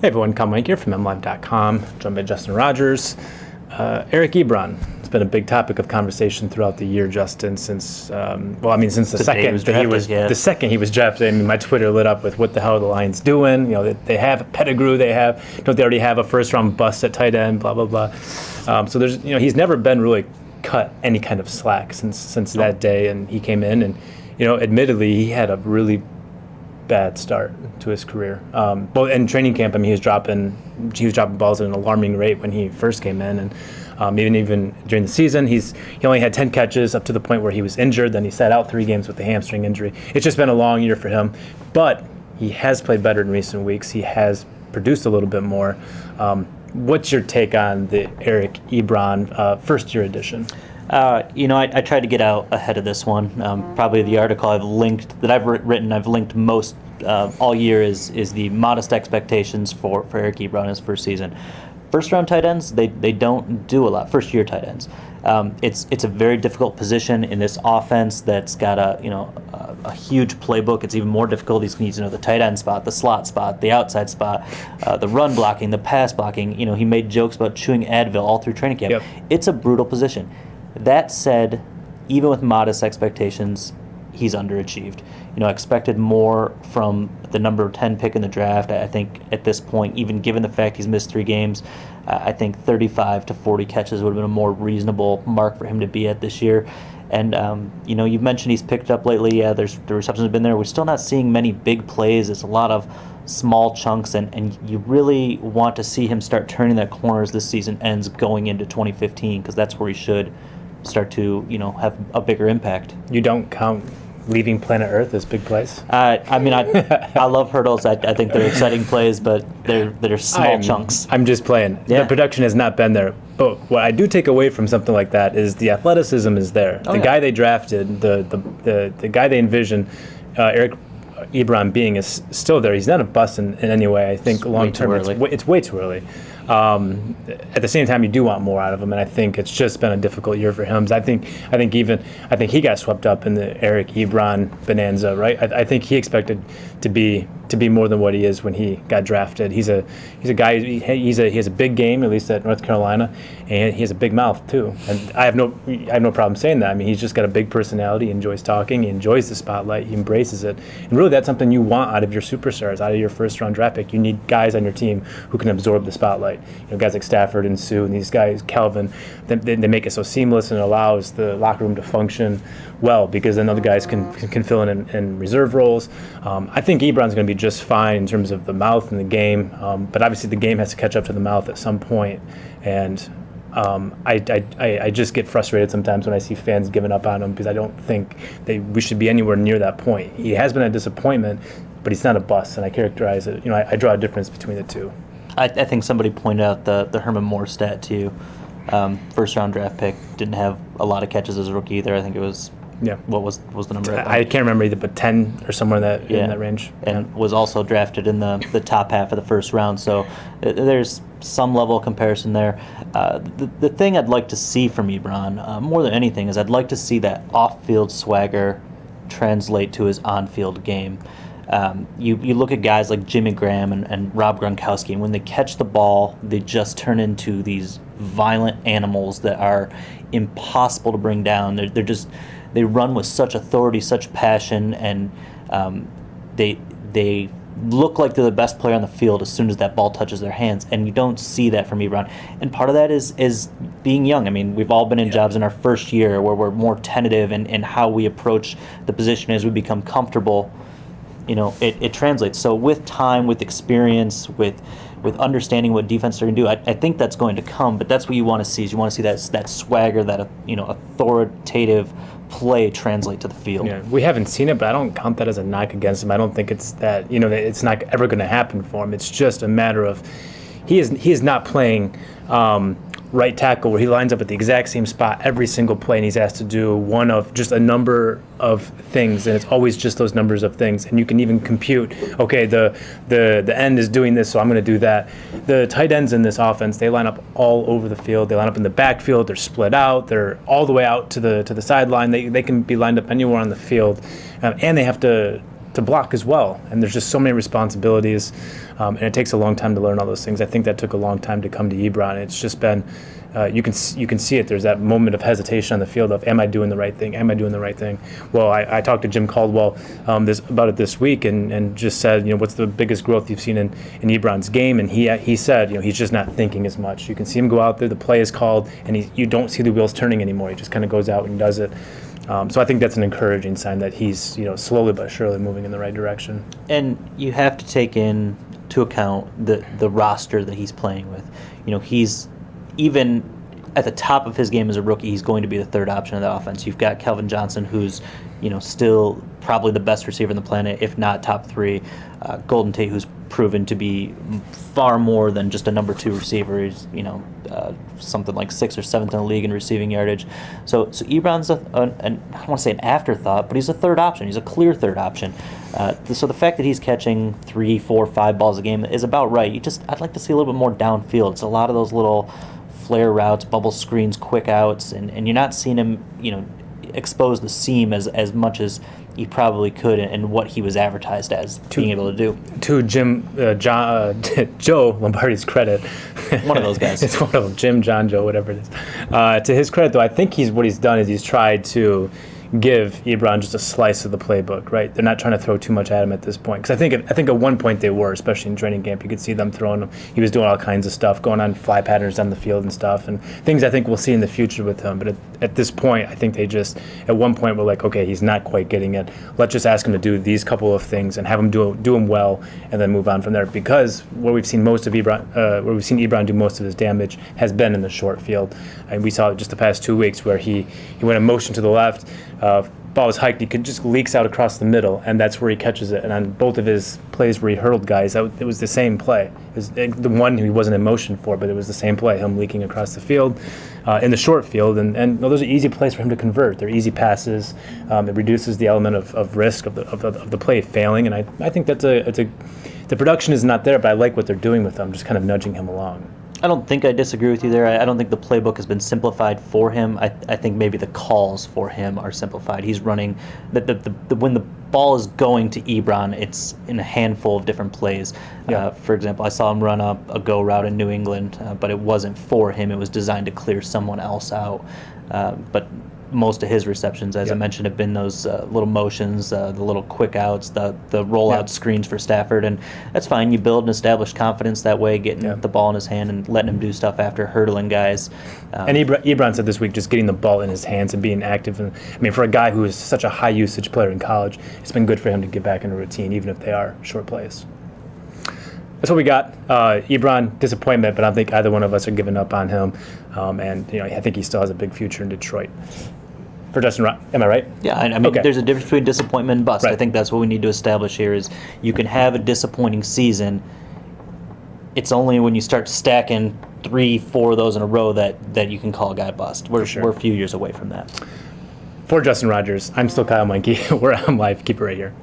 Hey everyone, Kyle Mike here from MLive.com, joined by Justin Rogers. Eric-Ebron has been a big topic of conversation throughout the year, Justin, since since the second he was drafted. I mean, my Twitter lit up with what the hell are the Lions doing? You know, they have a pedigree, don't they already have a first round bust at tight end, blah blah blah. So there's, he's never been really cut any kind of slack since that day, and he came in and, admittedly he had a really bad start to his career. Well, in training camp, I mean, he was dropping balls at an alarming rate when he first came in, and even during the season, he only had 10 catches up to the point where he was injured. Then he sat out 3 games with a hamstring injury. It's just been a long year for him, but he has played better in recent weeks. He has produced a little bit more. What's your take on the Eric-Ebron first-year edition? I tried to get out ahead of this one. Probably the article I've linked most all year is the modest expectations for Eric-Ebron his first season. First-round tight ends, they don't do a lot. First-year tight ends. It's a very difficult position in this offense that's got a huge playbook. It's even more difficult. He needs to know the tight end spot, the slot spot, the outside spot, the run blocking, the pass blocking. He made jokes about chewing Advil all through training camp. Yep. It's a brutal position. That said, even with modest expectations, he's underachieved. Expected more from the number 10 pick in the draft. I think at this point, even given the fact he's missed 3 games, I think 35 to 40 catches would have been a more reasonable mark for him to be at this year. And, you've mentioned he's picked up lately. Yeah, the receptions have been there. We're still not seeing many big plays. It's a lot of small chunks, and you really want to see him start turning that corner as this season ends going into 2015, because that's where he should start to, have a bigger impact. You don't count leaving planet Earth as big plays? I love hurdles. I think they're exciting plays, but they're small chunks. I'm just playing. Yeah. The production has not been there. But what I do take away from something like that is the athleticism is there. Guy they drafted, the guy they envisioned, Eric-Ebron being, is still there. He's not a bust in any way. I think long term it's way too early. At the same time, you do want more out of him, and I think it's just been a difficult year for him. I think he got swept up in the Eric-Ebron bonanza, right? I think he expected to be more than what he is when he got drafted. He's a guy. He has a big game, at least at North Carolina, and he has a big mouth too. And I have no problem saying that. I mean, he's just got a big personality. He enjoys talking. He enjoys the spotlight. He embraces it. And really, that's something you want out of your superstars, out of your first-round draft pick. You need guys on your team who can absorb the spotlight. Guys like Stafford and Sue and these guys, Calvin, they make it so seamless, and it allows the locker room to function well, because then other guys can fill in reserve roles. I think Ebron's going to be just fine in terms of the mouth and the game, but obviously the game has to catch up to the mouth at some point. And I just get frustrated sometimes when I see fans giving up on him, because I don't think we should be anywhere near that point. He has been a disappointment, but he's not a bust, and I characterize it. I draw a difference between the two. I think somebody pointed out the Herman Moore stat to you. First round draft pick, didn't have a lot of catches as a rookie either. I think it was, what was the number? I can't remember either, but 10 or somewhere in that range. And was also drafted in the top half of the first round. So there's some level of comparison there. The thing I'd like to see from Ebron, more than anything, is I'd like to see that off-field swagger translate to his on-field game. You look at guys like Jimmy Graham and Rob Gronkowski, and when they catch the ball, they just turn into these violent animals that are impossible to bring down. They run with such authority, such passion, and they look like they're the best player on the field as soon as that ball touches their hands, and you don't see that from Ebron. And part of that is being young. I mean, we've all been in jobs in our first year where we're more tentative in how we approach the position. As we become comfortable, it translates. So with time, with experience, with understanding what defense are going to do, I think that's going to come. But that's what you want to see. Is you want to see that swagger, that authoritative play translate to the field. Yeah, we haven't seen it, but I don't count that as a knock against him. I don't think it's that that it's not ever going to happen for him. It's just a matter of he is not playing right tackle where he lines up at the exact same spot every single play, and he's asked to do one of just a number of things, and it's always just those numbers of things. And you can even compute, okay, the end is doing this, so I'm going to do that. The tight ends in this offense, they line up all over the field. They line up in the backfield. They're split out. They're all the way out to the sideline. They can be lined up anywhere on the field, and they have to to block as well. And there's just so many responsibilities, and it takes a long time to learn all those things. I think that took a long time to come to Ebron. It's just been, you can see it. There's that moment of hesitation on the field of, am I doing the right thing? Am I doing the right thing? Well, I talked to Jim Caldwell about it this week, and just said, what's the biggest growth you've seen in Ebron's game? And he said, he's just not thinking as much. You can see him go out there, the play is called, and you don't see the wheels turning anymore. He just kind of goes out and does it. So I think that's an encouraging sign that he's, slowly but surely moving in the right direction. And you have to take into account the roster that he's playing with. He's even at the top of his game as a rookie, he's going to be the third option of the offense. You've got Kelvin Johnson, who's still probably the best receiver on the planet, if not top three. Golden Tate, who's proven to be far more than just a number 2 receiver. He's something like 6th or 7th in the league in receiving yardage. So Ebron's I don't want to say an afterthought, but he's a third option. He's a clear third option. So the fact that he's catching 3, 4, 5 balls a game is about right. I'd like to see a little bit more downfield. It's a lot of those little flare routes, bubble screens, quick outs, and you're not seeing him expose the seam as much as he probably could, and what he was advertised as being able to do. To Joe Lombardi's credit, one of those guys. It's one of them, Jonjo, whatever it is. To his credit, though, I think what he's done is he's tried to give Ebron just a slice of the playbook, right? They're not trying to throw too much at him at this point. Because I think at one point they were, especially in training camp. You could see them throwing him. He was doing all kinds of stuff, going on fly patterns on the field and stuff, and things I think we'll see in the future with him. But at this point, I think they just, at one point, were like, okay, he's not quite getting it. Let's just ask him to do these couple of things and have him do them well, and then move on from there. Because where we've seen Ebron do most of his damage has been in the short field. And we saw it just the past 2 weeks where he went in motion to the left. Ball was hiked, he could just leaks out across the middle, and that's where he catches it. And on both of his plays where he hurdled guys, it was the same play. It was the one he wasn't in motion for, but it was the same play, him leaking across the field, in the short field. And those are easy plays for him to convert. They're easy passes. It reduces the element of risk of the play failing. And I think the production is not there, but I like what they're doing with them, just kind of nudging him along. I don't think I disagree with you there. I don't think the playbook has been simplified for him. I think maybe the calls for him are simplified. He's running when the ball is going to Ebron, it's in a handful of different plays. Yeah. For example, I saw him run a go route in New England, but it wasn't for him. It was designed to clear someone else out. But most of his receptions, as I mentioned, have been those little motions, the little quick outs, the rollout screens for Stafford, and that's fine. You build and establish confidence that way, getting the ball in his hand and letting him do stuff after hurdling guys. And Ebron said this week, just getting the ball in his hands and being active. And I mean, for a guy who is such a high usage player in college, it's been good for him to get back into routine, even if they are short plays. That's what we got. Ebron, disappointment, but I don't think either one of us are giving up on him. And I think he still has a big future in Detroit. For Justin, am I right? Yeah, I mean, there's a difference between disappointment and bust. Right. I think that's what we need to establish here is you can have a disappointing season. It's only when you start stacking 3, 4 of those in a row that you can call a guy bust. We're a few years away from that. For Justin Rogers, I'm still Kyle Meinke. We're on live. Keep it right here.